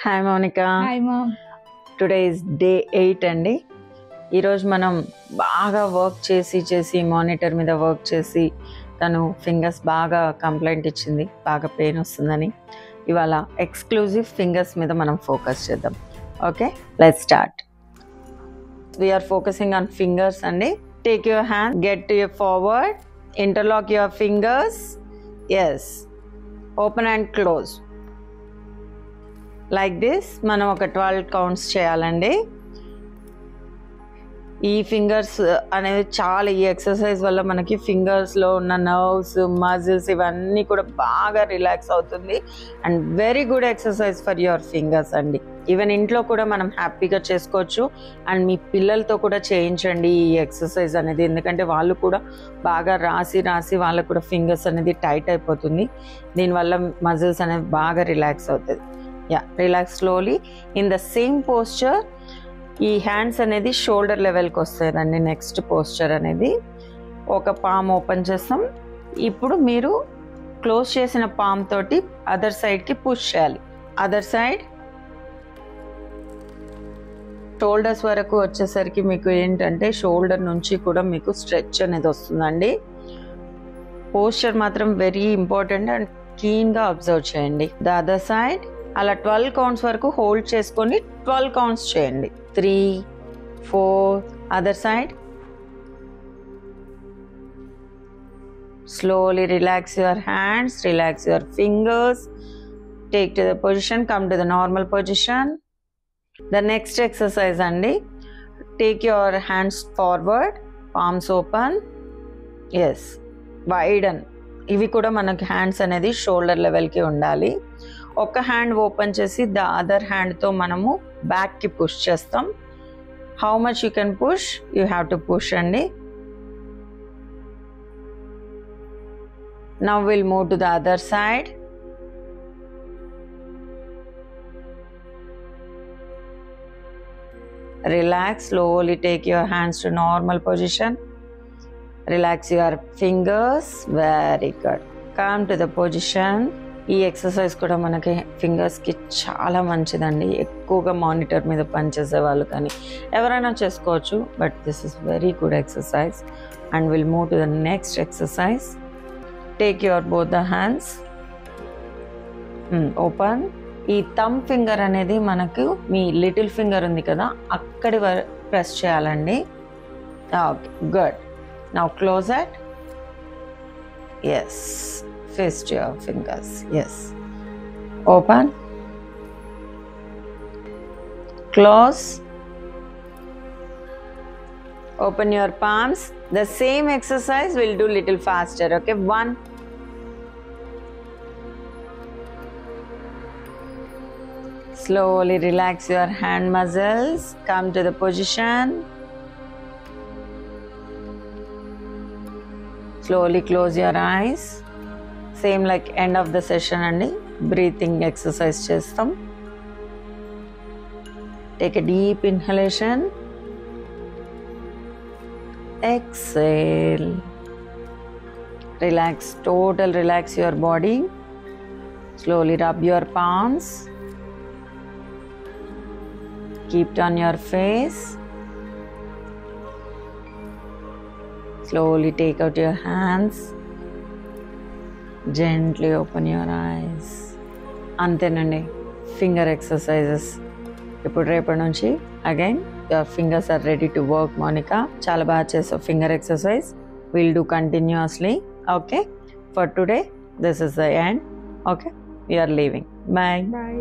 Hi Mounika. Hi ma'am. Today is day 8 అండి. ఈరోజు మనం బాగా వర్క్ చేసి మానిటర్ మీద వర్క్ చేసి తను ఫింగర్స్ బాగా కంప్లైంట్ ఇచ్చింది, బాగా పెయిన్ వస్తుందని. ఇవాళ ఎక్స్క్లూజివ్ ఫింగర్స్ మీద మనం ఫోకస్ చేద్దాం. Okay, let's start. We're focusing on fingers అండి. Take your hand, get your forward, interlock your fingers. Yes, open and close like this. మనం ఒక 12 కౌంట్స్ చేయాలండి. ఈ ఫింగర్స్ అనేది చాలా, ఈ ఎక్సర్సైజ్ వల్ల మనకి ఫింగర్స్లో ఉన్న నర్వ్స్, మజిల్స్ ఇవన్నీ కూడా బాగా రిలాక్స్ అవుతుంది. And very good exercise for your fingers అండి. ఈవెన్ ఇంట్లో కూడా మనం హ్యాపీగా చేసుకోవచ్చు. అండ్ మీ పిల్లలతో కూడా చేయించండి ఈ ఎక్సర్సైజ్ అనేది, ఎందుకంటే వాళ్ళు కూడా బాగా రాసి వాళ్ళకు కూడా ఫింగర్స్ అనేది టైట్ అయిపోతుంది. దీనివల్ల మజిల్స్ అనేది బాగా రిలాక్స్ అవుతుంది. Relax slowly in the same posture. ఈ హ్యాండ్స్ అనేది షోల్డర్ లెవెల్కి వస్తుందండి. నెక్స్ట్ పోస్చర్ అనేది ఒక పామ్ ఓపెన్ చేస్తాం. ఇప్పుడు మీరు క్లోజ్ చేసిన పామ్ తోటి అదర్ సైడ్కి పుష్ చేయాలి. అదర్ సైడ్ షోల్డర్స్ వరకు వచ్చేసరికి మీకు ఏంటంటే షోల్డర్ నుంచి కూడా మీకు స్ట్రెచ్ అనేది వస్తుందండి. పోస్చర్ మాత్రం వెరీ ఇంపార్టెంట్ అండ్ క్లీన్గా అబ్జర్వ్ చేయండి. ద అదర్ సైడ్ అలా 12 కౌంట్స్ వరకు హోల్డ్ చేసుకొని 12 కౌంట్స్ చేయండి. 3, 4, other side. Slowly relax your hands, relax your fingers. Take to the position, come to the normal position. The next exercise andi. Take your hands forward, palms open. Yes, widen. ఇవి కూడా మనకి hands అనేది shoulder లెవెల్కి ఉండాలి. ఒక hand open చేసి the other హ్యాండ్తో మనము బ్యాక్కి పుష్ చేస్తాం. How much you can push, you have to push అండి. Now will move to the other side. Relax, slowly take your hands to normal position. Relax your fingers. Very good. Come to the position. ఈ exercise కూడా మనకి ఫింగర్స్కి చాలా మంచిదండి. ఎక్కువగా monitor మీద పనిచేసే వాళ్ళు కానీ ఎవరైనా చేసుకోవచ్చు, but this is very good exercise. And will move to the next exercise. Take your both the hands, open. ఈ థంబ్ ఫింగర్ అనేది మనకు మీ లిటిల్ ఫింగర్ ఉంది కదా, అక్కడి వరకు ప్రెస్ చేయాలండి. Okay, good. Now close it. Yes, fist your fingers. Yes, open, close, open your palms. The same exercise we'll do little faster. Okay, 1, slowly relax your hand muscles. Come to the position. Slowly close your eyes. Same like end of the session andi. Breathing exercise chestam. Take a deep inhalation. Exhale. Relax, total relax your body. Slowly rub your palms. Keep it on your face. Slowly take out your hands. Gently open your eyes. అంతేనండి finger exercises. ఇప్పుడు రేపటి నుంచి again your fingers are ready to work. Monika, చాలా బాగా చేసావు finger exercise. Will do continuously. Okay, for today this is the end. Okay, we are leaving. Bye. Bye.